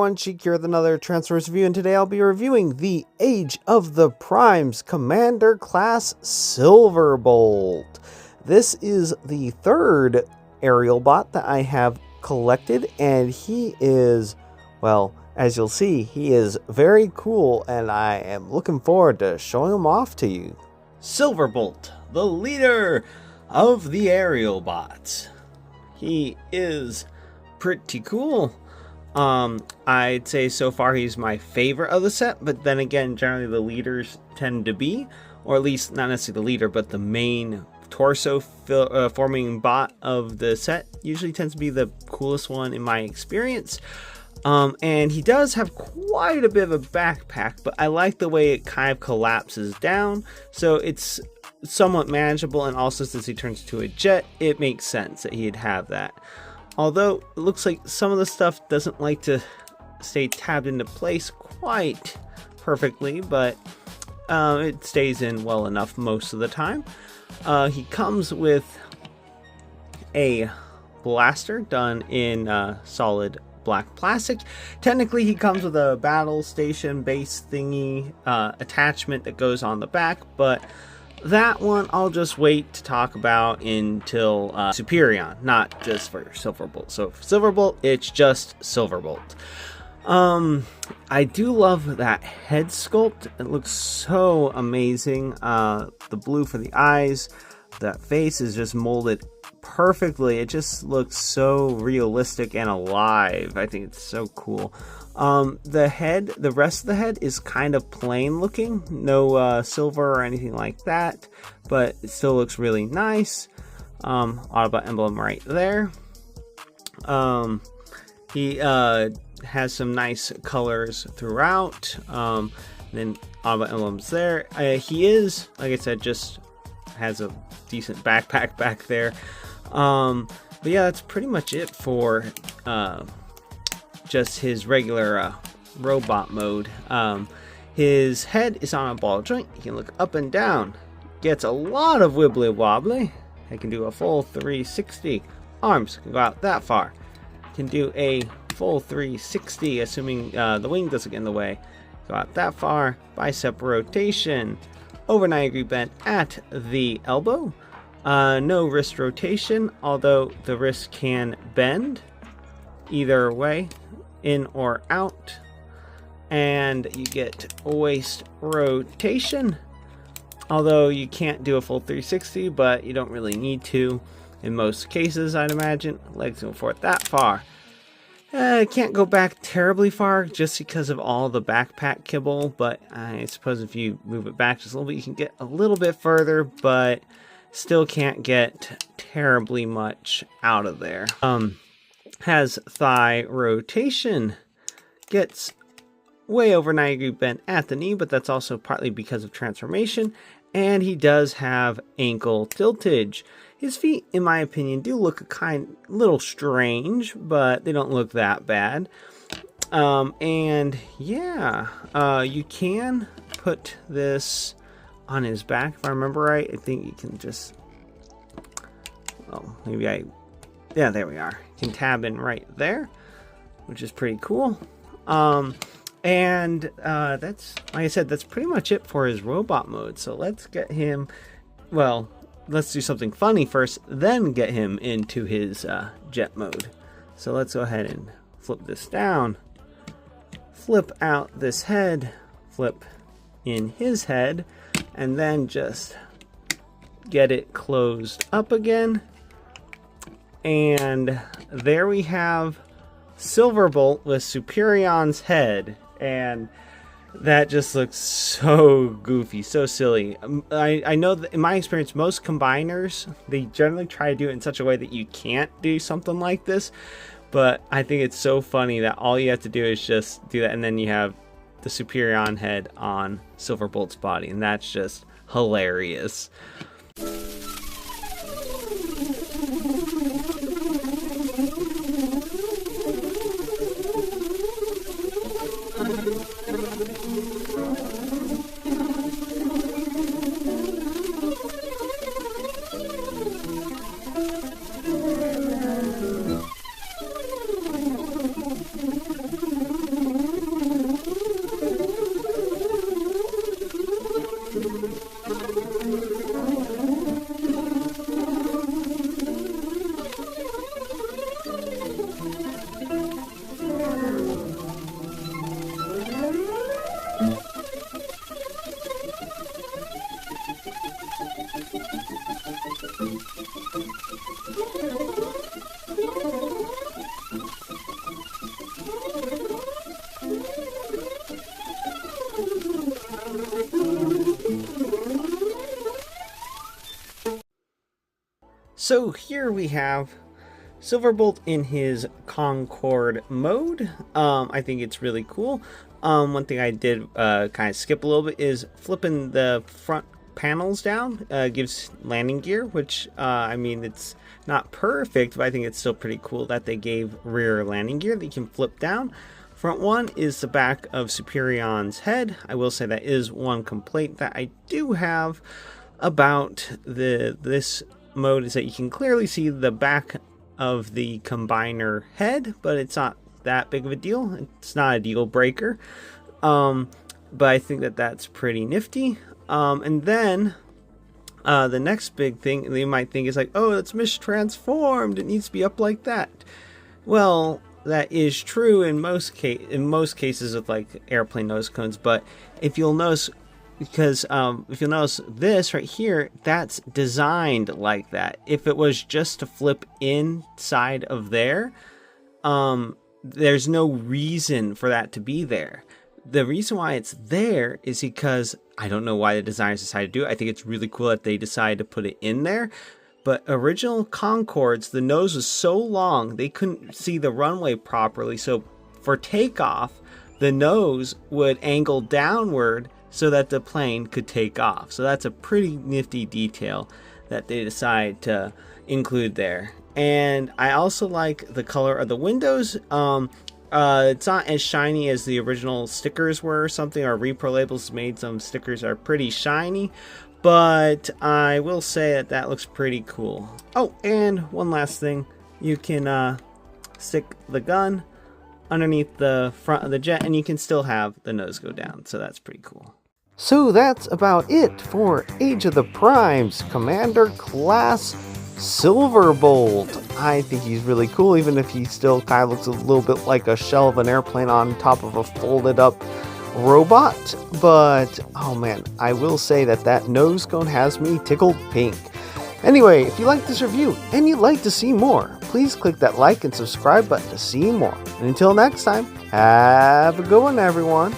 everyone, Cheek here with another Transformers review, and today I'll be reviewing the Age of the Primes Commander Class Silverbolt. This is the third Aerialbot that I have collected, and he is, well, as you'll see, he is very cool, and I am looking forward to showing him off to you. Silverbolt, the leader of the Aerialbots. He is pretty cool. I'd say so far he's my favorite of the set, but then again, generally the leaders tend to be, or at least not necessarily the leader, but the main torso forming bot of the set usually tends to be the coolest one in my experience. And he does have quite a bit of a backpack, but I like the way it kind of collapses down, so it's somewhat manageable, and also since he turns to a jet, it makes sense that he'd have that. Although it looks like some of the stuff doesn't like to stay tabbed into place quite perfectly, but it stays in well enough most of the time. He comes with a blaster done in solid black plastic. Technically he comes with a battle station base thingy attachment that goes on the back, but that one I'll just wait to talk about until Superion, not just for Silverbolt. So for Silverbolt, it's just Silverbolt. I do love that head sculpt. It looks so amazing. The blue for the eyes, that face is just molded perfectly. It just looks so realistic and alive. I think it's so cool. The rest of the head is kind of plain looking, no silver or anything like that, but it still looks really nice. Autobot emblem right there. He has some nice colors throughout. Then Autobot emblems there. He is, like I said, just has a decent backpack back there. But yeah, that's pretty much it for just his regular robot mode. His head is on a ball joint. He can look up and down. Gets a lot of wibbly wobbly. He can do a full 360. Arms can go out that far. Can do a full 360, assuming the wing doesn't get in the way. Go out that far. Bicep rotation. Over 90-degree bend at the elbow. No wrist rotation, although the wrist can bend either way, in or out. And you get waist rotation, although you can't do a full 360, but you don't really need to in most cases, I'd imagine. Legs go forward that far. Can't go back terribly far just because of all the backpack kibble, but I suppose if you move it back just a little bit, you can get a little bit further, but still can't get terribly much out of there. Has thigh rotation, gets way over 90-degree bend at the knee, but that's also partly because of transformation, and he does have ankle tiltage. His feet, in my opinion, do look a little strange, but they don't look that bad. And yeah, you can put this on his back, if I remember right. I think you can just, well, yeah, there we are. You can tab in right there, which is pretty cool. And that's, like I said, that's pretty much it for his robot mode. So let's get him, well, let's do something funny first, then get him into his jet mode. So let's go ahead and flip this down, flip out this head, flip in his head, and then just get it closed up again. And there we have Silverbolt with Superion's head, and that just looks so goofy, so silly. I know that in my experience, most combiners, they generally try to do it in such a way that you can't do something like this, but I think it's so funny that all you have to do is just do that, and then you have the Superion head on Silverbolt's body, and that's just hilarious. So here we have Silverbolt in his Concorde mode. I think it's really cool. One thing I did kind of skip a little bit is flipping the front panels down. Gives landing gear, which I mean, it's not perfect, but I think it's still pretty cool that they gave rear landing gear that you can flip down. Front one is the back of Superion's head. I will say that is one complaint that I do have about this mode, is that you can clearly see the back of the combiner head, but it's not that big of a deal. It's not a deal breaker, but I think that that's pretty nifty. And then the next big thing you might think is like, oh, it's mistransformed, it needs to be up like that. Well, that is true in most cases with like airplane nose cones, but if you'll notice, because if you'll notice this right here, that's designed like that. If it was just to flip inside of there, there's no reason for that to be there. The reason why it's there is because I don't know why the designers decided to do it. I think it's really cool that they decided to put it in there. But original Concordes, the nose was so long they couldn't see the runway properly. So for takeoff, the nose would angle downward so that the plane could take off. So that's a pretty nifty detail that they decide to include there. And I also like the color of the windows. It's not as shiny as the original stickers were or something. Our repro labels made some stickers are pretty shiny, but I will say that looks pretty cool. Oh, and one last thing, you can stick the gun underneath the front of the jet and you can still have the nose go down, so that's pretty cool. So that's about it for Age of the Primes Commander Class Silverbolt. I think he's really cool, even if he still kind of looks a little bit like a shell of an airplane on top of a folded up robot. But oh man, I will say that nose cone has me tickled pink. Anyway, if you like this review and you'd like to see more, please click that like and subscribe button to see more. And until next time, have a good one, everyone.